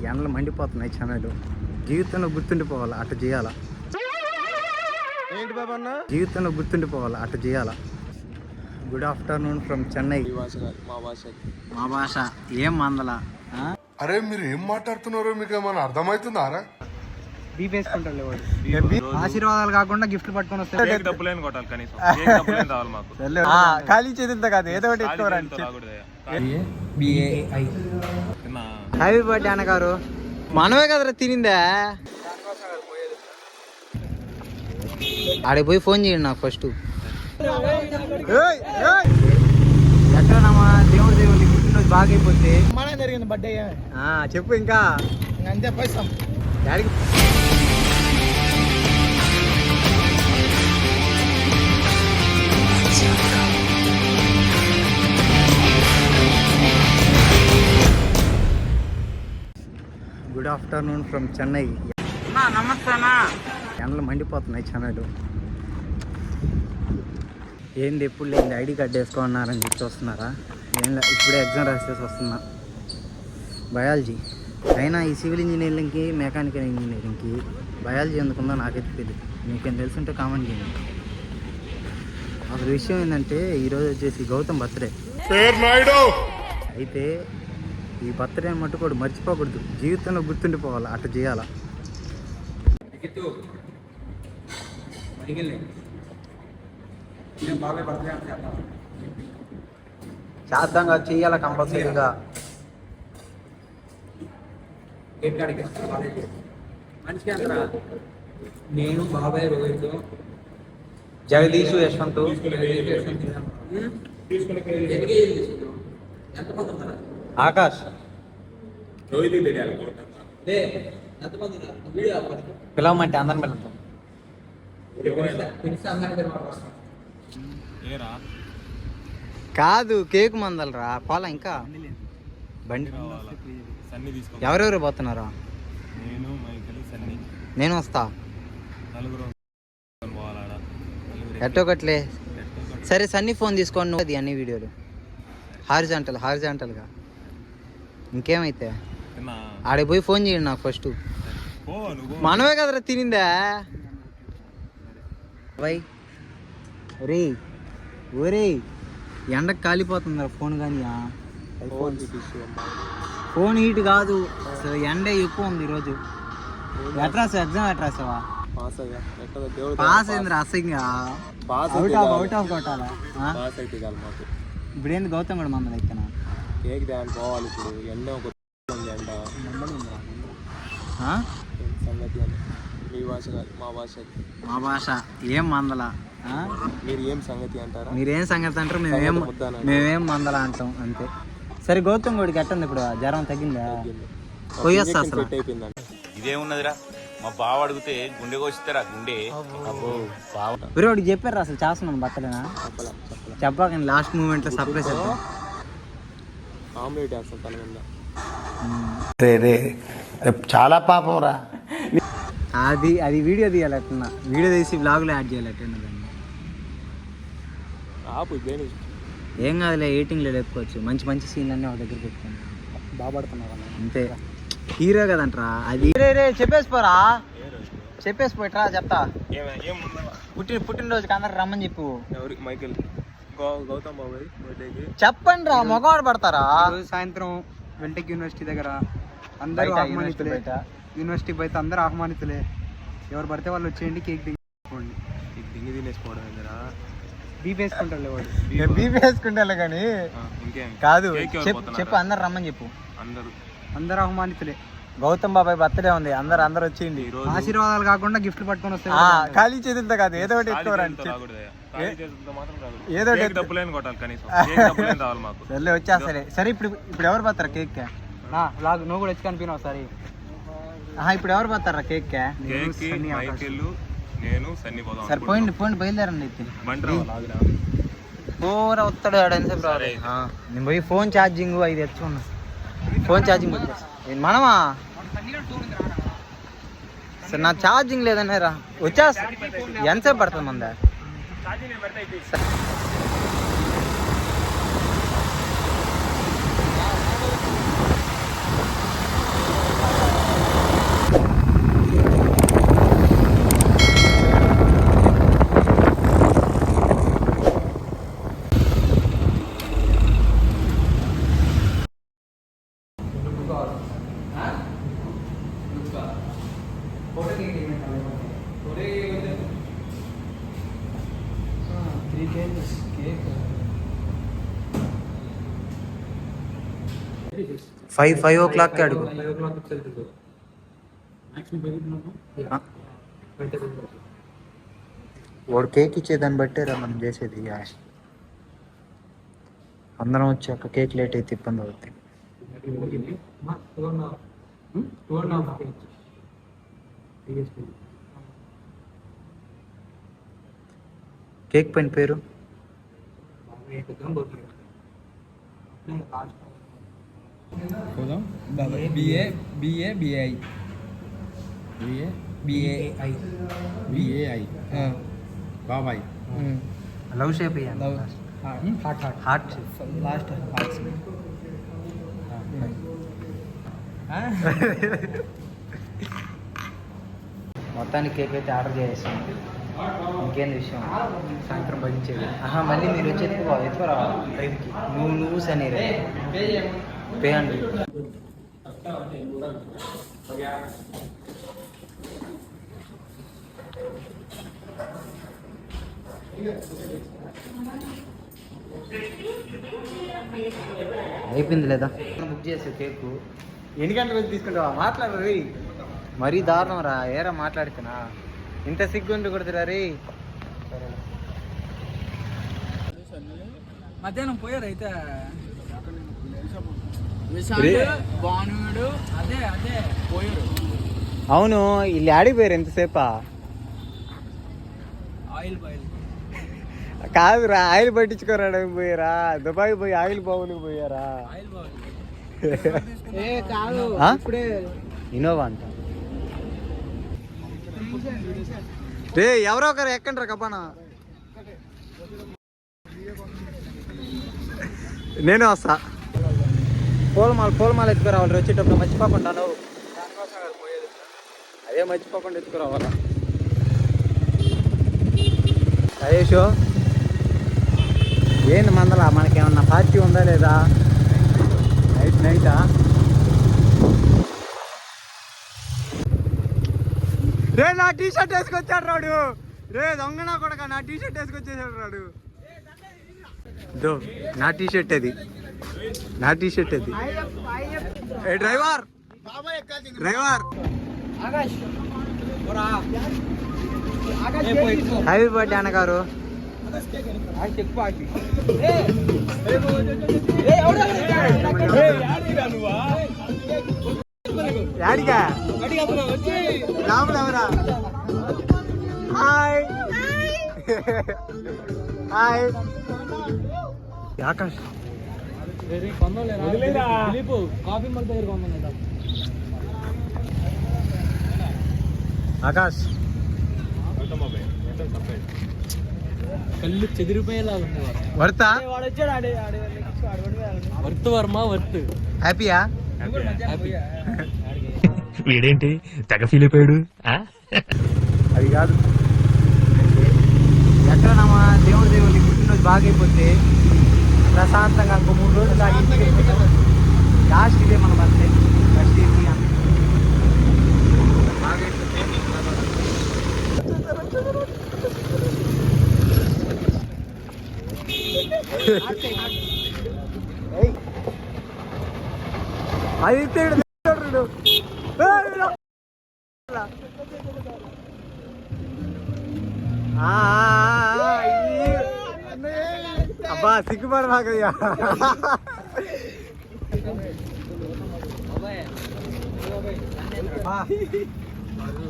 ఎండలు మండిపోతున్నాయి చెన్నైలో. జీవితంలో గుర్తుండిపోవాలి అటు చేయాలా. ఏంటి బాబన్న? జీవితంలో గుర్తుండిపోవాలి అటు చేయాలా. Good afternoon from Chennai. మా భాష ఏం మందల. అరే మీరు ఏం మాట్లాడుతున్నారో మీకు ఏమైనా అర్థమవుతుందారా? ఆశీర్వాదాలు కాకుండా గిఫ్ట్లు పట్టుకొని వస్తే ఖాళీ చేతితో కాదు ఏదో ఒకటి హ్యాపీ బర్త్డే అన్నగారు. మనమే కదరా తినిందా. ఆడికి పోయి ఫోన్ చేయండి నాకు ఫస్ట్. ఎక్కడమ్మా దేవుడి దేవుడి పుట్టినరోజు బాగా అయిపోతే జరిగింది బర్త్డే చెప్పు. ఇంకా అంతే పైసాం డాడీకి. Good afternoon from Chennai. నమస్తేనా. ఎండలు మండిపోతున్నాయి చెన్నైలో. ఏంది ఎప్పుడు లేదు ఐడి కార్డు వేసుకోమన్నారని చెప్పి వస్తున్నారా? ఏం లేదు, ఇప్పుడే ఎగ్జామ్ రాసేసి వస్తున్నా. బయాలజీ. అయినా ఈ సివిల్ ఇంజనీరింగ్కి మెకానికల్ ఇంజనీరింగ్కి బయాలజీ ఎందుకుందో నాకైతే తెలియదు. మీకేం తెలుసుంటే కామెంట్ చేయండి. అసలు విషయం ఏంటంటే ఈరోజు వచ్చేసి గౌతమ్ బర్త్డే. అయితే ఈ బర్త్డే మట్టుకోడు మర్చిపోకూడదు. జీవితంలో గుర్తుండిపోవాలి అటు చేయాలా. శాస్త్రంగా చెయ్యాల కంపల్సరీగా. నేను బాబాయ్ రోహిత్ జగదీష్ యశ్వంత్ ఆకాష్ పిలవమంటే అందరం పిలుస్తాం. కాదు కేక్ మందలరా పోలా. ఇంకా బండి ఎవరెవరు పోతున్నారా? నేను వస్తా. ఎట్టొకట్లే. సరే సన్నీ ఫోన్ తీసుకోండి. అది అన్ని వీడియోలు హారిజాంటల్గా. ఇంకేమైతే ఆడికి పోయి ఫోన్ చేయండి నాకు ఫస్ట్. మనమే కదరా తినిందా. ఒరే ఒరే ఎండకు కాలిపోతుందిరా ఫోన్. కానీ ఫోన్ హీట్ కాదు, ఎండ ఎక్కువ ఉంది ఈరోజు. ఎట్లా ఎగ్జామ్ ఎట్లా రాసావా? పాస్ అయిందిరా. అసహ్యంగా అవుట్ ఆఫ్ కొట్టాలా. ఇప్పుడు ఏంది గౌతమ్ కూడా మందలు ఎక్కనా పోవాలి. ఇప్పుడు ఎండ ఒక మా భాష ఏం మందల. మీరేం సంగతి అంటారా? మీరేం సంగతి అంటారు, మేమేం మందల అంటాం అంతే. సరే గౌతమ్ గోడికి ఎట్టుంది ఇప్పుడు? జ్వరం తగ్గిందా? పోయొస్తా అసలు. ఇదేమున్నదిరా మా బావ అడిగితే గుండె కోసిస్తారా? గుండె వాడికి చెప్పారు అసలు చేస్తున్నాను బట్టలేనా చెప్పకండి. లాస్ట్ మూమెంట్ లో సర్ప్రైజ్ చాలా పాపం రా. అది వీడియో తీయాలట్టున్నా. వీడియో తీసి బ్లాగ్లో యాడ్ చేయాలట్టున్నా. దాన్ని ఏం కాదులే, ఎడిటింగ్లో లేపుకోవచ్చు. మంచి మంచి సీన్లు అన్నీ ఒక దగ్గర పెట్టుకోండి. బాగా పడుతున్నారు అంతే. హీరో కదంటరా అది. చెప్పేసిపోరా, చెప్పేసిపోయిట్రా. చెప్తా పుట్టినరోజుకి అందరు రమ్మని చెప్పు. గౌతమ్ బాబాయ్ చెప్పండి రా, మగవాడు పడతారా? సాయంత్రం వెల్టెక్ యూనివర్సిటీ దగ్గర అందరూ ఆహ్వానితులే. యూనివర్సిటీ బయట అందరూ ఆహ్వానితులే. ఎవరు పడితే వాళ్ళు వచ్చేయండి. కేక్ దింగి తినేసిపోవడం బీపీ వేసుకుంటాలే కానీ కాదు. చెప్పు అందరు రమ్మని చెప్పు. అందరూ ఆహ్వానితులే. గౌతమ్ బాబాయ్ బర్త్డే ఉంది. అందరు వచ్చేయండి. ఆశీర్వాదాలు కాకుండా గిఫ్ట్లు పట్టుకొని వస్తే ఖాళీ చేతితో కాదు ఏదో ఒకటి ఎత్తుకోరండి. ఏదో వచ్చేస్తారే. సరే ఇప్పుడు ఎవరు పోతారా కేక్? నువ్వు కూడా వచ్చి కనిపినావు సరే. ఇప్పుడు ఎవరు పోతారా కేక్? సరే పోయింది బయలుదేరండి. అయితే పోరా వస్తాడు ఎంతసేపు రావాలి. నేను పోయి ఫోన్ ఛార్జింగ్ అది తెచ్చుకున్నా. ఫోన్ ఛార్జింగ్ మనమా? సరే నా ఛార్జింగ్ లేదనే రా. వచ్చేస్తా. ఎంతసేపు పడుతుంది మంద? ఫైవ్ ఓ క్లాక్కి అడుగు. వాడు కేక్ ఇచ్చేదాన్ని బట్టే రా మనం చేసేది. అందరం వచ్చాక కేక్ లేట్ అయితే ఇబ్బంది అవుతుంది. కేక్ పైన పేరు బాబాయ్ లవ్ షేప్ హార్ట్ లాస్ట్ మొత్తానికి కేక్ అయితే ఆర్డర్ చేసేసాం. ఇంకేంది విషయం, సాయంత్రం భజించేది. మళ్ళీ మీరు వచ్చి ఎత్తుకురా టైంకి. నువ్వు సని పే అండి. అయిపోయింది లేదా బుక్ చేసే కేకు? ఎన్ని గంటల నుంచి తీసుకుంటావా? మాట్లాడరు. మరీ దారుణం రా. ఏరా మాట్లాడుతున్నా ఇంత సిగ్గుండి కొడుతురా రీ. మధ్యాహ్నం పోయారు అయితే అదే పోయారు. అవును, వీళ్ళు ఆడిపోయారు ఎంతసేపా? ఆయిల్ బాయిల్ కాదురా, ఆయిల్ పట్టించుకోరాడానికి పోయారా? దుబాయ్ పోయి ఆయిల్ బాగునికి పోయారా? ఆయిల్ బాయిల్ ఇప్పుడే ఇన్నోవా అంట. రే ఎవరో ఒకరు ఎక్కండి రా కపానా. నేను వస్తా. పూలమాల ఎత్తుకురావాలి వచ్చేటప్పుడు, మర్చిపోకుండా. నువ్వు అదే మర్చిపోకుండా ఎత్తుకురావాలా. అయ్యేషో ఏంది మందలా? మనకేమన్నా పార్టీ ఉందా లేదా? నైటా? రే నా టీ షర్ట్ వేసుకొచ్చాడు రాడు. రే దొంగనా కొడక, నా టీ షర్ట్ వేసుకొచ్చేసాడు రాడు. నా టీ షర్ట్ అది. ఏ డ్రైవర్ హ్యాపీ బర్త్డే అన్నగారు. యాడిగా లోపల ఎవరా? హాయ్ ఆకాష్ ఆకాష్ కళ్ళు చెదిరిపోయేలా ఉంది. వర్తా వర్త్ వర్మ వర్త్. హ్యాపీయా? వీడేంటి తెగ ఫీల్ అయిపోయాడు. అది కాదు, ఎక్కడనమ్మా దేవుడి పుట్టినరోజు బాగా అయిపోతే ప్రశాంతంగా ఇంకో 3 రోజులు దాగి లాస్ట్ ఇదే మన బర్త్డే. ఫస్ట్ ఇది బాగా అయిపోతే అబ్బా సిగ్గుపడ మాకయ్యా.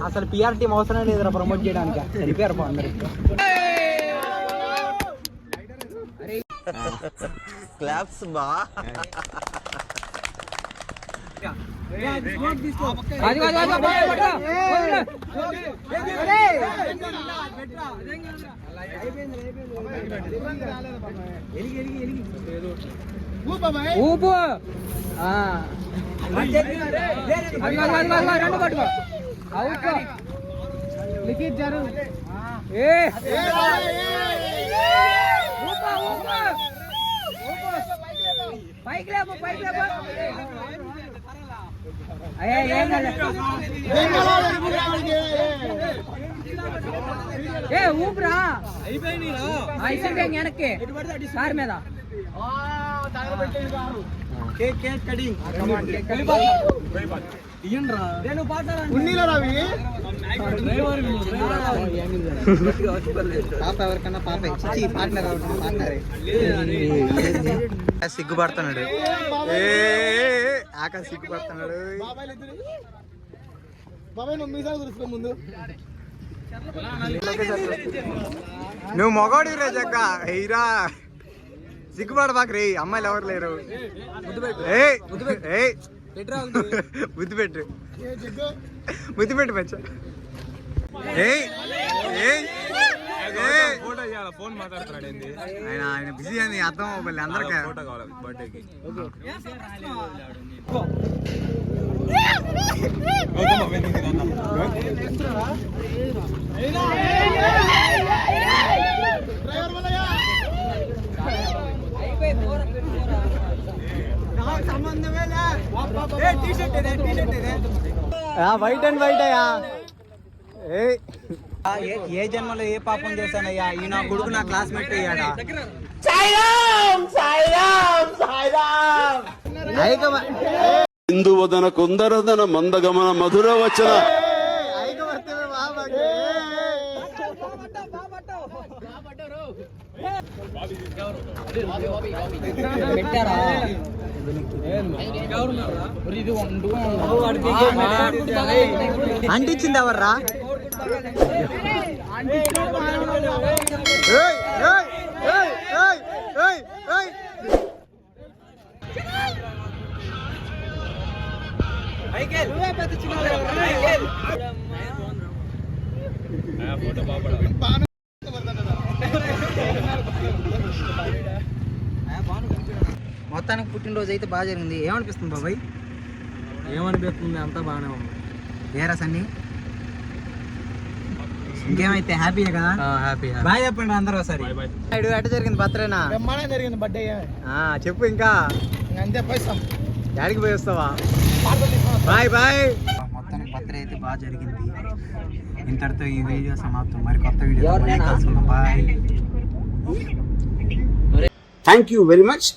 అసలు పిఆర్ టీం అవసరం లేదురా ప్రమోట్ చేయడానికి. వెళ్ళిపోయారు అందరు. క్లాప్స్ బా. ఊపు లిఖించారు. పైకి లేపు ఊపిరా వెనక్కి కారు మీద పాప ఎవరికన్నా పాపే పార్ట్నర్ పార్ట్నరే సిగ్గుపడుతున్నాడు ఆకాశ్ సిగ్గుపడుతున్నాడు. నువ్వు మొగాడు రే జక్క హీరా సిగ్గుపడబాక రే అమ్మాయిలు ఎవరు లేరు. ముద్దు పెట్టు ముద్దు పెట్టు బచ్చ. ఆయన బిజీ అని అర్థం అవ్వాలి అందరికీ. వైట్ అండ్ వైట్ అయ్యా. ఏ జన్మలో ఏ పాపం చేశానయ్యా, ఈ నా కొడుకు నా క్లాస్మేట్ అయ్యాడా. ఇందువదన కుందరదన మందగమన మధుర వచన అంటించింది ఎవర్రా? మొత్తానికి పుట్టినరోజు అయితే బాగా జరిగింది. ఏమనిపిస్తుంది బాబాయ్? ఏమనిపిస్తుంది? అంతా బాగానే ఉంది. ఏరా సన్ని ఇంకేమైతే హ్యాపీయే కదా? హ్యాపీ బాయ్ చెప్పండి అందరూ ఒకసారి. ఎట్ట జరిగింది బర్త్డేనా? జరిగింది బర్త్డే. చెప్పు ఇంకా అంతే పైసా డాడీకి పోయి వస్తావా? Bye bye. మొత్తానికి బర్త్డే అయితే బాగా జరిగింది. ఇంతటితో ఈ వీడియో సమాప్తం. మరి కొత్త వీడియో కలుసుకుందాం. Bye. Thank you very much.